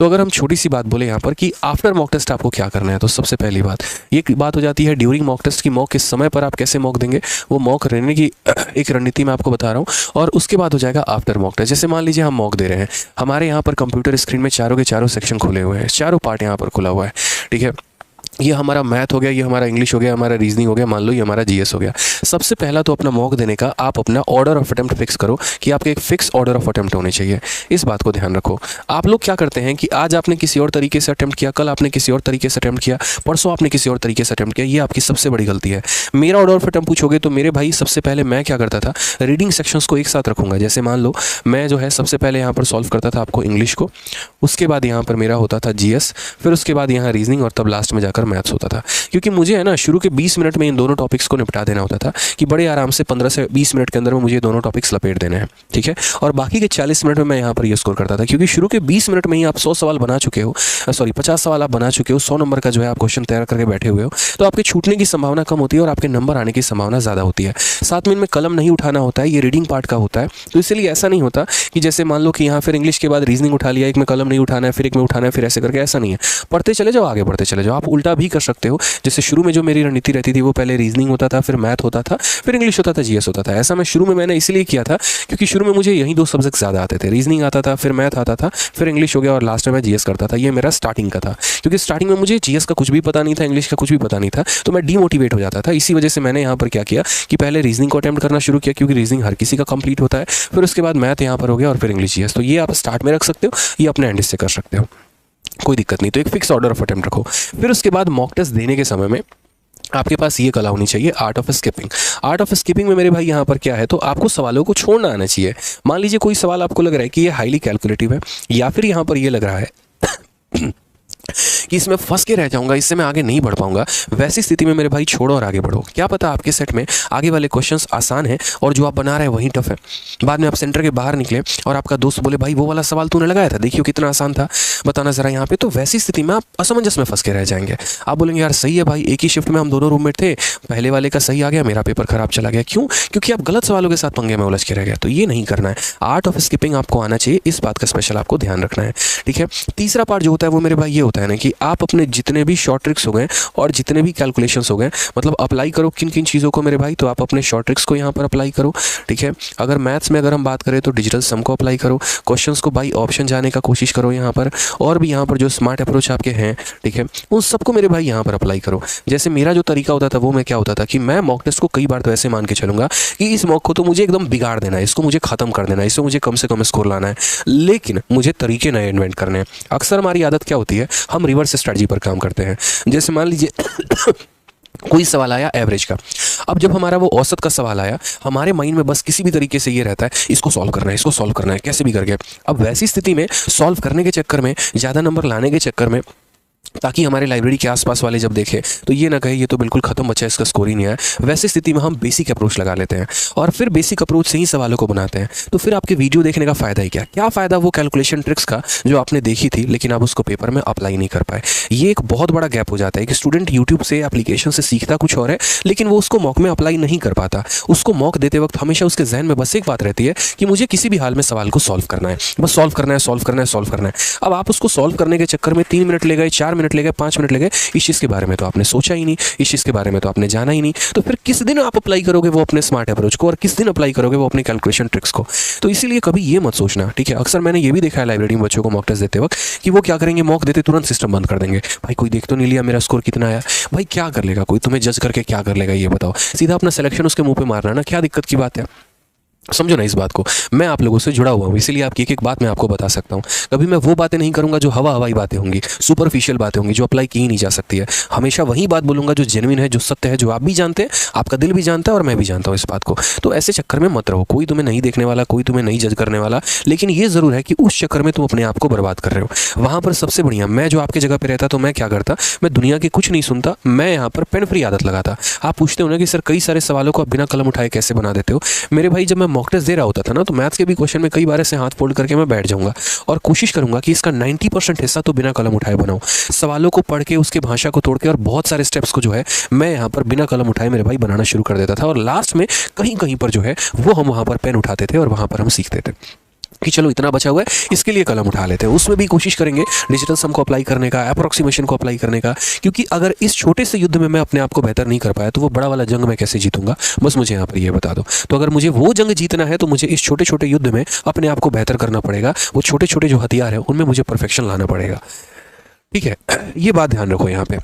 तो अगर हम छोटी सी बात बोले यहाँ पर कि आफ्टर मॉक टेस्ट आपको क्या करना है, तो सबसे पहली बात ये बात हो जाती है ड्यूरिंग मॉक टेस्ट की मॉक किस समय पर आप कैसे मॉक देंगे, वो मॉक रहने की एक रणनीति मैं आपको बता रहा हूँ। और उसके बाद हो जाएगा आफ्टर मॉक टेस्ट। जैसे मान लीजिए हम मॉक दे रहे हैं, हमारे यहाँ पर कंप्यूटर स्क्रीन में चारों के चारों सेक्शन खुले हुए हैं, चारों पार्ट यहाँ पर खुला हुआ है, ठीक है। ये हमारा मैथ हो गया, ये हमारा इंग्लिश हो गया, हमारा रीजनिंग हो गया, मान लो ये हमारा जीएस हो गया। सबसे पहला तो अपना मॉक देने का आप अपना ऑर्डर ऑफ अटेम्प्ट फिक्स करो कि आपके एक फिक्स ऑर्डर ऑफ अटेम्प्ट होने चाहिए। इस बात को ध्यान रखो। आप लोग क्या करते हैं कि आज आपने किसी और तरीके से अटेम्प्ट किया, कल आपने किसी और तरीके से अटेम्प्ट किया, परसों आपने किसी और तरीके से अटेम्प्ट किया। ये आपकी सबसे बड़ी गलती है। मेरा ऑर्डर ऑफ अटेम्प्ट पूछोगे तो मेरे भाई सबसे पहले मैं क्या करता था, रीडिंग सेक्शंस को एक साथ रखूंगा। जैसे मान लो मैं जो है सबसे पहले यहाँ पर सॉल्व करता था आपको इंग्लिश को, उसके बाद यहाँ पर मेरा होता था जीएस, फिर उसके बाद यहाँ रीजनिंग, और तब लास्ट में जाकर मैथ्स होता था। क्योंकि मुझे है ना शुरू के 20 मिनट में इन दोनों टॉपिक्स को निपटा देना होता था कि बड़े आराम से 15 से 20 मिनट के अंदर में मुझे ये दोनों टॉपिक्स लपेट देने हैं, ठीक है। और बाकी के 40 मिनट में मैं यहाँ पर ये स्कोर करता था, क्योंकि शुरू के 20 मिनट में ही आप 100 सवाल बना चुके हो, 50 सवाल आप बना चुके हो, 100 नंबर का जो है आप क्वेश्चन तैयार करके बैठे हुए हो, तो आपके छूटने की संभावना कम होती है और आपके नंबर आने की संभावना ज़्यादा होती है। साथ में इनमें कलम नहीं उठाना होता है, ये रीडिंग पार्ट का होता है, तो इसलिए ऐसा नहीं होता कि जैसे मान लो कि यहाँ फिर इंग्लिश के बाद रीजनिंग उठा लिया, एक में कलम नहीं उठाना है, फिर एक में उठाना है, फिर ऐसे करके, ऐसा नहीं है। पढ़ते चले जाओ, आगे बढ़ते चले जाओ। आप उल्टा भी कर सकते हो, जैसे शुरू में जो मेरी रणनीति रहती थी वो पहले रीजनिंग होता था, फिर मैथ होता था, फिर इंग्लिश होता था, जीएस होता था। ऐसा मैं शुरू में मैंने इसलिए किया था क्योंकि शुरू में मुझे यही दो सब्जेक्ट ज़्यादा आते थे, रीजनिंग आता था, फिर मैथ आता था, फिर इंग्लिश हो गया, और लास्ट में मैं जीएस करता था। ये मेरा स्टार्टिंग का था, क्योंकि स्टार्टिंग में मुझे जीएस का कुछ भी पता नहीं था, इंग्लिश का कुछ भी पता नहीं था, तो मैं डीमोटिवेट हो जाता था। इसी वजह से मैंने यहाँ पर क्या किया कि पहले रीजनिंग को अटेम्प्ट करना शुरू किया, क्योंकि रीजनिंग हर किसी का कंप्लीट होता है, फिर उसके बाद मैथ यहाँ पर हो गया, और फिर इंग्लिश जीएस। तो ये आप स्टार्ट में रख सकते हो, ये अपने एंड से कर सकते हो, कोई दिक्कत नहीं। तो एक फिक्स ऑर्डर ऑफ अटेम्प्ट रखो। फिर उसके बाद मॉक टेस्ट देने के समय में आपके पास ये कला होनी चाहिए, art of skipping. Art of skipping में मेरे भाई यहाँ पर क्या है, तो आपको सवालों को छोड़ना आना चाहिए। मान लीजिए कोई सवाल आपको लग रहा है कि ये हाईली कैलकुलेटिव है, या फिर यहाँ पर ये लग रहा है कि इसमें फंस के रह जाऊंगा, इससे मैं आगे नहीं बढ़ पाऊंगा, वैसी स्थिति में मेरे भाई छोड़ो और आगे बढ़ो। क्या पता आपके सेट में आगे वाले क्वेश्चंस आसान हैं और जो आप बना रहे हैं वही टफ है। बाद में आप सेंटर के बाहर निकले और आपका दोस्त बोले भाई वो वाला सवाल तूने लगाया था, देखियो कितना आसान था, बताना जरा यहाँ पे। तो वैसी स्थिति में आप असमंजस में फंस के रह जाएंगे। आप बोलेंगे यार सही है भाई, एक ही शिफ्ट में हम दोनों रूममेट थे, पहले वाले का सही आ गया, मेरा पेपर खराब चला गया। क्यों? क्योंकि आप गलत सवालों के साथ पंगे में उलझ के रह गए। तो ये नहीं करना है, आर्ट ऑफ स्किपिंग आपको आना चाहिए, इस बात का स्पेशल आपको ध्यान रखना है, ठीक है। तीसरा पार्ट जो होता है वो मेरे भाई ये होता है ना कि आप अपने जितने भी शॉर्ट ट्रिक्स हो गए और जितने भी कैलकुलेशंस हो गए, मतलब अप्लाई करो किन किन चीज़ों को मेरे भाई, तो आप अपने शॉर्ट ट्रिक्स को यहाँ पर अप्लाई करो, ठीक है। अगर मैथ्स में अगर हम बात करें तो डिजिटल सम को अप्लाई करो, क्वेश्चंस को बाई ऑप्शन जाने का कोशिश करो यहाँ पर, और भी यहाँ पर जो स्मार्ट अप्रोच आपके हैं, ठीक है, उन सबको मेरे भाई यहाँ पर अप्लाई करो। जैसे मेरा जो तरीका होता था वो मैं क्या होता था कि मैं मॉक टेस्ट को कई बार तो ऐसे मान के चलूंगा कि इस मॉक को तो मुझे एकदम बिगाड़ देना है, इसको मुझे खत्म कर देना है, इससे मुझे कम से कम स्कोर लाना है, लेकिन मुझे तरीके नए इन्वेंट करने हैं। अक्सर हमारी आदत क्या होती है, हम रिवर्स स्ट्रेटजी पर काम करते हैं। जैसे मान लीजिए कोई सवाल आया एवरेज का, अब जब हमारा वो औसत का सवाल आया, हमारे माइंड में बस किसी भी तरीके से ये रहता है इसको सॉल्व करना है, इसको सॉल्व करना है, कैसे भी करके। अब वैसी स्थिति में सॉल्व करने के चक्कर में, ज़्यादा नंबर लाने के चक्कर में, ताकि हमारे लाइब्रेरी के आसपास वाले जब देखें तो ये ना कहे ये तो बिल्कुल खत्म बच्चा, इसका स्कोर ही नहीं आया, वैसी स्थिति में हम बेसिक अप्रोच लगा लेते हैं और फिर बेसिक अप्रोच से ही सवालों को बनाते हैं। तो फिर आपके वीडियो देखने का फ़ायदा ही क्या? क्या फ़ायदा वो कैलकुलेशन ट्रिक्स का जो आपने देखी थी लेकिन आप उसको पेपर में अप्लाई नहीं कर पाए। ये एक बहुत बड़ा गैप हो जाता है कि स्टूडेंट यूट्यूब से, एप्लीकेशन से सीखता कुछ और है, लेकिन वो उसको मॉक में अप्लाई नहीं कर पाता। उसको मॉक देते वक्त हमेशा उसके जहन में बस एक बात रहती है कि मुझे किसी भी हाल में सवाल को सॉल्व करना है, बस सॉल्व करना है, सॉल्व करना है, सॉल्व करना है। अब आप उसको सॉल्व करने के चक्कर में 3 मिनट ले गए, 4 मिनट ले गए, 5 मिनट ले गए, इस चीज़ के बारे में तो आपने सोचा ही नहीं, इस चीज़ के बारे में तो आपने जाना ही नहीं। तो फिर किस दिन आप अप्लाई करोगे वो अपने स्मार्ट अप्रोच को, और किस दिन अप्लाई करोगे वो अपने कैलकुलेशन ट्रिक्स को? तो इसीलिए कभी ये मत सोचना, ठीक है। अक्सर मैंने ये भी देखा है लाइब्रेरी में बच्चों को मॉक टेस्ट देते वक्त कि वो क्या करेंगे, मॉक देते तुरंत सिस्टम बंद कर देंगे। भाई कोई देख तो नहीं लिया मेरा स्कोर कितना आया? भाई क्या कर लेगा कोई, तुम्हें जज करके क्या कर लेगा ये बताओ? सीधा अपना सिलेक्शन उसके मुंह पे मारना ना, क्या दिक्कत की बात है? समझो ना इस बात को। मैं आप लोगों से जुड़ा हुआ हूँ, इसीलिए आपकी एक एक बात मैं आपको बता सकता हूँ। कभी मैं वो बातें नहीं करूँगा जो हवाई बातें होंगी, सुपरफिशियल बातें होंगी जो अप्लाई की ही नहीं जा सकती है। हमेशा वही बात बोलूँगा जो जेन्युइन है, जो सत्य है, जो आप भी जानते हैं, आपका दिल भी जानता है और मैं भी जानता हूँ इस बात को। तो ऐसे चक्कर में मत रहो, कोई तुम्हें नहीं देखने वाला, कोई तुम्हें नहीं जज करने वाला, लेकिन ये ज़रूर है कि उस चक्कर में तुम अपने आप को बर्बाद कर रहे हो। वहाँ पर सबसे बढ़िया, मैं जो आपकी जगह पर रहता तो मैं क्या करता, मैं दुनिया की कुछ नहीं सुनता, मैं यहाँ पर पेन फ्री आदत लगाता। आप पूछते हो ना कि सर कई सारे सवालों को आप बिना कलम उठाए कैसे बना देते हो? मेरे भाई जब मैं मॉक टेस्ट दे रहा होता था ना, तो मैथ्स के भी क्वेश्चन में कई बार ऐसे हाथ फोल्ड करके मैं बैठ जाऊंगा और कोशिश करूंगा कि इसका 90% हिस्सा तो बिना कलम उठाए बनाऊं। सवालों को पढ़ के, उसके भाषा को तोड़ के और बहुत सारे स्टेप्स को जो है मैं यहाँ पर बिना कलम उठाए मेरे भाई बनाना शुरू कर देता था, और लास्ट में कहीं कहीं पर जो है वो हम वहाँ पर पेन उठाते थे और वहाँ पर हम सीखते थे। कि चलो इतना बचा हुआ है, इसके लिए कलम उठा लेते हैं। उसमें भी कोशिश करेंगे डिजिटल सम को अप्लाई करने का, अप्रोक्सीमेशन को अप्लाई करने का, क्योंकि अगर इस छोटे से युद्ध में मैं अपने आप को बेहतर नहीं कर पाया तो वो बड़ा वाला जंग मैं कैसे जीतूंगा, बस मुझे यहाँ पर ये बता दो। तो अगर मुझे वो जंग जीतना है तो मुझे इस छोटे छोटे युद्ध में अपने आप को बेहतर करना पड़ेगा, वो छोटे छोटे जो हथियार है उनमें मुझे परफेक्शन लाना पड़ेगा। ठीक है, ये बात ध्यान रखो यहाँ पे।